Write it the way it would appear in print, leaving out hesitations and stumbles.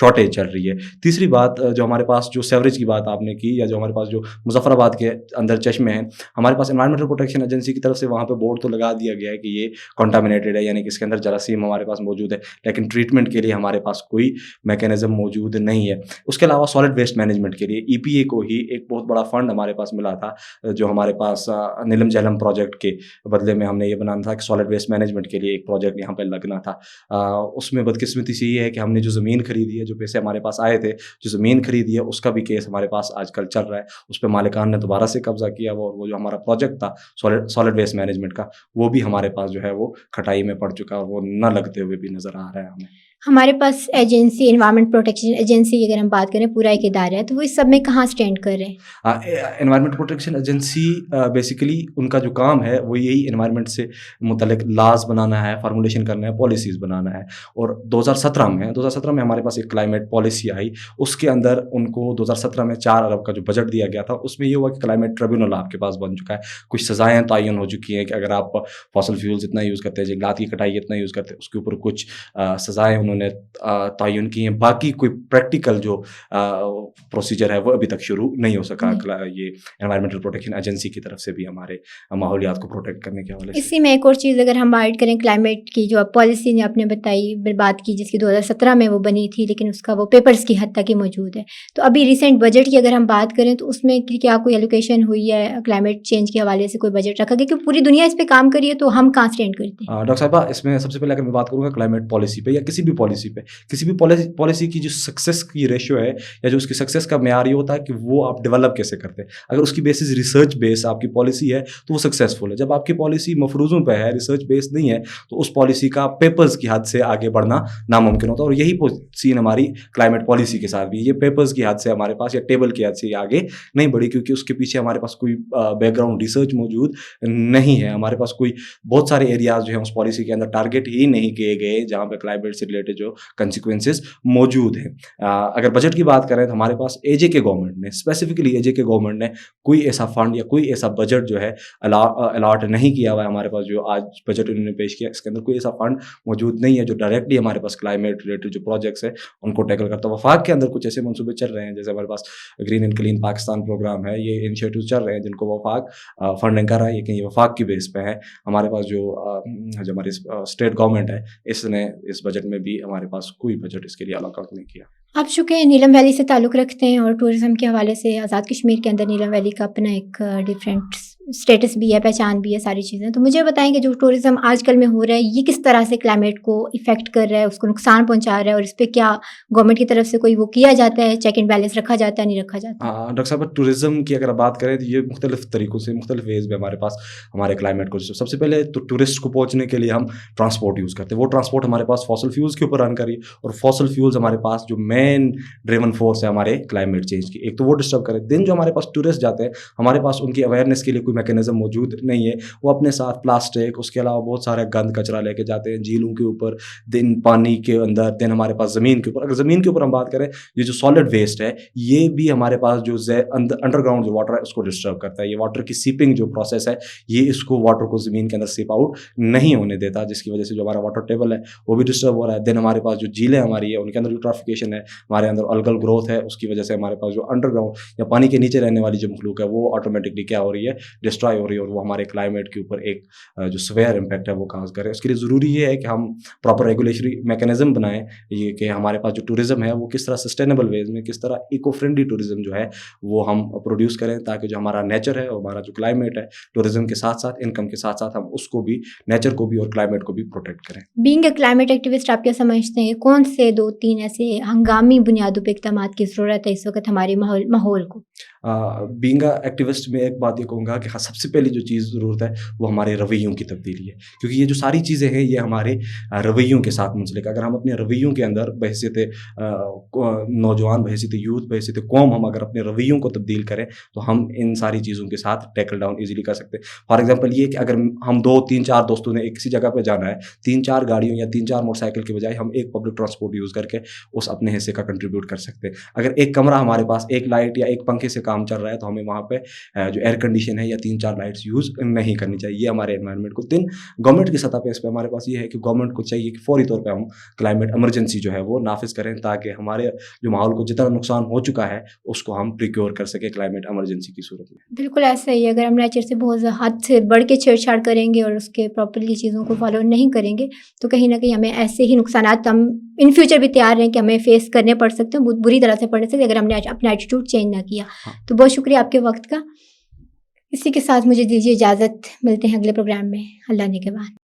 Shortage چل رہی ہے. تیسری بات جو ہمارے پاس جو سیوریج کی بات آپ نے کی, یا جو ہمارے پاس جو مظفر آباد کے اندر چشمے ہیں, ہمارے پاس انوائرمنٹل پروٹیکشن ایجنسی کی طرف سے وہاں پہ بورڈ تو لگا دیا گیا ہے کہ یہ کنٹامینیٹڈ ہے, یعنی کہ اس کے اندر جراثیم ہمارے پاس موجود ہے, لیکن ٹریٹمنٹ کے لیے ہمارے پاس کوئی میکینزم موجود نہیں ہے. اس کے علاوہ سالڈ ویسٹ مینجمنٹ کے لیے ای پی اے کو ہی ایک بہت بڑا فنڈ ہمارے پاس ملا تھا, جو ہمارے پاس نیلم جہلم پروجیکٹ کے بدلے میں ہم نے یہ بنانا تھا کہ سالڈ ویسٹ مینجمنٹ کے لیے ایک پروجیکٹ یہاں پہ لگنا تھا. اس میں بدقسمتی سے یہ ہے کہ ہم نے جو زمین خریدی ہے, جو پیسے ہمارے پاس آئے تھے, جو زمین خریدی ہے, اس کا بھی کیس ہمارے پاس آج کل چل رہا ہے. اس پہ مالکان نے دوبارہ سے قبضہ کیا, وہ جو ہمارا پروجیکٹ تھا سالڈ ویسٹ مینجمنٹ کا, وہ بھی ہمارے پاس جو ہے وہ کھٹائی میں پڑ چکا, اور وہ نہ لگتے ہوئے بھی نظر آ رہا ہے ہمیں. ہمارے پاس ایجنسی انوائرمنٹ پروٹیکشن ایجنسی اگر ہم بات کریں پورا ایک ادارہ ہے, تو وہ اس سب میں کہاں اسٹینڈ کر رہے ہیں؟ انوائرمنٹ پروٹیکشن ایجنسی بیسیکلی ان کا جو کام ہے وہ یہی انوائرمنٹ سے متعلق لاز بنانا ہے, فارمولیشن کرنا ہے, پالیسیز بنانا ہے. اور 2017 میں ہمارے پاس ایک کلائمیٹ پالیسی آئی. اس کے اندر ان کو 2017 میں 4 ارب کا جو بجٹ دیا گیا تھا, اس میں یہ ہوا کہ کلائمیٹ ٹریبیونل آپ کے پاس بن چکا ہے. کچھ سزائیں تعین ہو چکی ہیں کہ اگر آپ فاسل فیولز اتنا یوز کرتے ہیں, جنگلات کی کٹائی اتنا یوز کرتے ہیں, اس کے اوپر کچھ سزائیں انہوں نے تعین کی ہیں. باقی کوئی پریکٹیکل جو پروسیجر ہے وہ ابھی تک شروع نہیں ہو سکا. یہ انوائرمنٹل پروٹیکشن ایجنسی کی طرف سے بھی ہمارے ماحولیات کو پروٹیکٹ کرنے کے حوالے سے. اسی میں ایک اور چیز اگر ہم بات کریں کلائمیٹ کی, جو پالیسی نے آپ نے بتائی بات کی, جس کی 2017 میں وہ بنی تھی, لیکن اس کا وہ پیپرز کی حد تک ہی موجود ہے. تو ابھی ریسنٹ بجٹ کی اگر ہم بات کریں تو اس میں کیا کوئی ایلوکیشن ہوئی ہے کلائمیٹ چینج کے حوالے سے, کوئی بجٹ رکھا گیا؟ کیونکہ پوری دنیا اس پہ کام کری ہے, تو ہم کہاں اسٹینڈ کرتے ہیں؟ ڈاکٹر صاحبہ, اس میں سب سے پہلے اگر میں بات کروں گا کلائمیٹ پالیسی پہ, یا کسی بھی پالیسی پہ, کسی بھی پالیسی کی جو سکسیس کی ریشیو ہے, یا جو اس کی سکسیس کا معیار یہ ہوتا ہے کہ وہ آپ ڈیولپ کیسے کرتے ہیں. اگر اس کی بیسس ریسرچ بیس آپ کی پالیسی ہے تو وہ سکسیزفل ہے. جب آپ کی پالیسی مفروضوں پہ ہے, ریسرچ بیس نہیں ہے, تو اس پالیسی کا پیپرز کی حد سے آگے بڑھنا ناممکن ہوتا ہے. اور یہی سین ہماری کلائمیٹ پالیسی کے ساتھ بھی, یہ پیپرز کی حد سے ہمارے پاس یا ٹیبل کی حد سے آگے نہیں بڑھی, کیونکہ اس کے پیچھے ہمارے پاس کوئی بیک گراؤنڈ ریسرچ موجود نہیں ہے. ہمارے پاس کوئی بہت سارے ایریاز جو ہیں اس پالیسی کے اندر ٹارگیٹ ہی نہیں کیے گئے جہاں پہ کلائمیٹ سے ریلیٹڈ جو کنسیکوینسز موجود ہیں. اگر بجٹ کی بات کریں تو ہمارے پاس اے جے کے گورنمنٹ نے, اسپیسیفکلی اے جے کے گورنمنٹ نے کوئی ایسا فنڈ یا کوئی ایسا بجٹ جو ہے الاٹ نہیں کیا ہوا ہے. ہمارے پاس جو آج بجٹ انہوں نے پیش کیا, اس کے اندر کوئی ایسا فنڈ موجود نہیں ہے جو ڈائریکٹلی ہمارے پاس کلائمیٹ ریلیٹڈ جو پروجیکٹس ہیں ان کو ٹیکل کرتا ہے. وفاق کے اندر کچھ ایسے منصوبے چل رہے ہیں, جیسے ہمارے پاس green and clean Pakistan program ہے, یہ انیشیٹو چل رہے ہیں جن کو وفاق فنڈنگ کر رہا ہے, لیکن یہ وفاق کی بیس پہ ہے. ہمارے پاس جو ہماری اسٹیٹ گورنمنٹ ہے, اس نے اس بجٹ میں بھی ہمارے پاس کوئی بجٹ اس کے لیے الاٹ نہیں کیا. آپ چونکہ نیلم ویلی سے تعلق رکھتے ہیں اور ٹورزم کے حوالے سے آزاد کشمیر کے اندر نیلم ویلی کا اپنا ایک ڈفرینٹ اسٹیٹس بھی ہے, پہچان بھی ہے, ساری چیزیں, تو مجھے بتائیں کہ جو ٹورزم آج کل میں ہو رہا ہے یہ کس طرح سے کلائمیٹ کو افیکٹ کر رہا ہے, اس کو نقصان پہنچا رہا ہے, اور اس پہ کیا گورنمنٹ کی طرف سے کوئی وہ کیا جاتا ہے, چیک اینڈ بیلنس رکھا جاتا ہے, نہیں رکھا جاتا؟ ڈاکٹر صاحب, ٹورزم کی اگر بات کریں تو یہ مختلف طریقوں سے, مختلف ویز میں ہمارے پاس ہمارے کلائمیٹ کو, سب سے پہلے تو ٹورسٹ کو پہنچنے کے لیے ہم ٹرانسپورٹ یوز کرتے ہیں. وہ ٹرانسپورٹ ہمارے پاس فاسل فیولز کے اوپر رن کری, اور فاسل فیولز ہمارے پاس جو مین ڈریون فورس ہے ہمارے کلائمیٹ چینج کی, ایک تو وہ ڈسٹرب کرے. دن جو ہمارے پاس ٹورسٹ جاتے ہیں, ہمارے پاس ان کی اویئرنیس کے لیے کوئی میکینزم موجود نہیں ہے. وہ اپنے ساتھ پلاسٹک, اس کے علاوہ بہت سارے گند کچرا لے کے جاتے ہیں جھیلوں کے اوپر, دن پانی کے اندر, دن ہمارے پاس زمین کے اوپر. اگر زمین کے اوپر ہم بات کریں, یہ جو سالڈ ویسٹ ہے یہ بھی ہمارے پاس جو انڈر گراؤنڈ جو واٹر ہے اس کو ڈسٹرب کرتا ہے. یہ واٹر کی سیپنگ جو پروسیس ہے, یہ اس کو واٹر کو زمین کے اندر سیپ آؤٹ نہیں ہونے دیتا, جس کی وجہ سے جو ہمارا واٹر ٹیبل ہے وہ بھی ڈسٹرب ہو رہا ہے. دین ہمارے پاس جو جھیلیں ہماری ہے ان کے اندر یوٹرافیکیشن ہے, ہمارے اندر الگل گروتھ ہے, اس کی وجہ سے ہمارے پاس جو انڈر گراؤنڈ یا پانی کے نیچے رہنے والی جو مخلوق ہے وہ آٹومیٹکلی کیا ہو رہی ہے, ڈسٹرائے ہو رہی ہے, اور وہ ہمارے کلائمیٹ کے اوپر ایک جو سویئر امپیکٹ ہے وہ کاز کرے. اس کے لیے ضروری یہ ہے کہ ہم پراپر ریگولیشنری میکینزم بنائیں, یہ کہ ہمارے پاس جو ٹورزم ہے وہ کس طرح سسٹینیبل ویز میں, کس طرح ایکو فرینڈلی ٹورزم جو ہے وہ ہم پروڈیوس کریں, تاکہ جو ہمارا نیچر ہے اور ہمارا جو کلائمیٹ ہے, ٹورزم کے ساتھ ساتھ انکم کے ساتھ ساتھ ہم اس کو بھی, نیچر کو بھی اور کلائمیٹ کو بھی پروٹیکٹ کریں. بینگ اے کلائمیٹ ایکٹیوسٹ, آپ کیا سمجھتے ہیں کون سے 2-3 ایسے ہنگامی بنیادوں پہ اقدامات کی ضرورت ہے اس وقت ہمارے ماحول کو؟ بینگ اے ایکٹیوسٹ میں ایک بات یہ کہوں گا کہ سب سے پہلی جو چیز ضرورت ہے وہ ہمارے رویوں کی تبدیلی ہے, کیونکہ یہ جو ساری چیزیں ہیں یہ ہمارے رویوں کے ساتھ منسلک. اگر ہم اپنے رویوں کے اندر بحیثیت نوجوان, بحیثیت یوتھ, بحیثیت قوم, ہم اگر اپنے رویوں کو تبدیل کریں تو ہم ان ساری چیزوں کے ساتھ ٹیکل ڈاؤن ایزیلی کر سکتے ہیں. فار ایگزامپل یہ کہ اگر ہم 2-3-4 دوستوں نے ایک کسی جگہ پہ جانا ہے, 3-4 گاڑیوں یا 3-4 موٹر سائیکل کے بجائے ہم ایک پبلک ٹرانسپورٹ یوز کر کے اس اپنے حصے کا کنٹریبیوٹ کر سکتے ہیں. اگر ایک کمرہ ہمارے پاس ایک لائٹ یا ایک پنکھے سے کام چل رہا ہے تو ہمیں وہاں پہ جو ایئر کنڈیشن ہے یا 3-4 لائٹس یوز نہیں کرنی چاہیے. یہ ہمارے انوائرمنٹ کو گورنمنٹ کی سطح پہ اس پہ ہمارے پاس یہ ہے کہ گورنمنٹ کو چاہیے کہ فوری طور پہ ہم کلائمیٹ ایمرجنسی جو ہے وہ نافذ کریں تاکہ ہمارے جو ماحول کو جتنا نقصان ہو چکا ہے اس کو ہم پریکیور کر سکیں کلائمیٹ ایمرجنسی کی صورت میں. بالکل ایسا ہی ہے. اگر ہم نیچر سے بہت حد سے بڑھ کے چھیڑ چھاڑ کریں گے اور اس کے پراپرلی چیزوں کو فالو نہیں کریں گے تو کہیں نہ کہیں ہمیں ایسے ہی نقصانات ہم ان فیوچر بھی تیار رہیں کہ ہمیں فیس کرنے پڑ سکتے ہیں, بہت بری طرح سے پڑ سکتے ہیں اگر ہم نے اپنا ایٹیٹیوڈ چینج نہ کیا. تو بہت شکریہ آپ کے وقت کا. اسی کے ساتھ مجھے دیجیے اجازت, ملتے ہیں اگلے پروگرام میں اللہ نے کے بعد.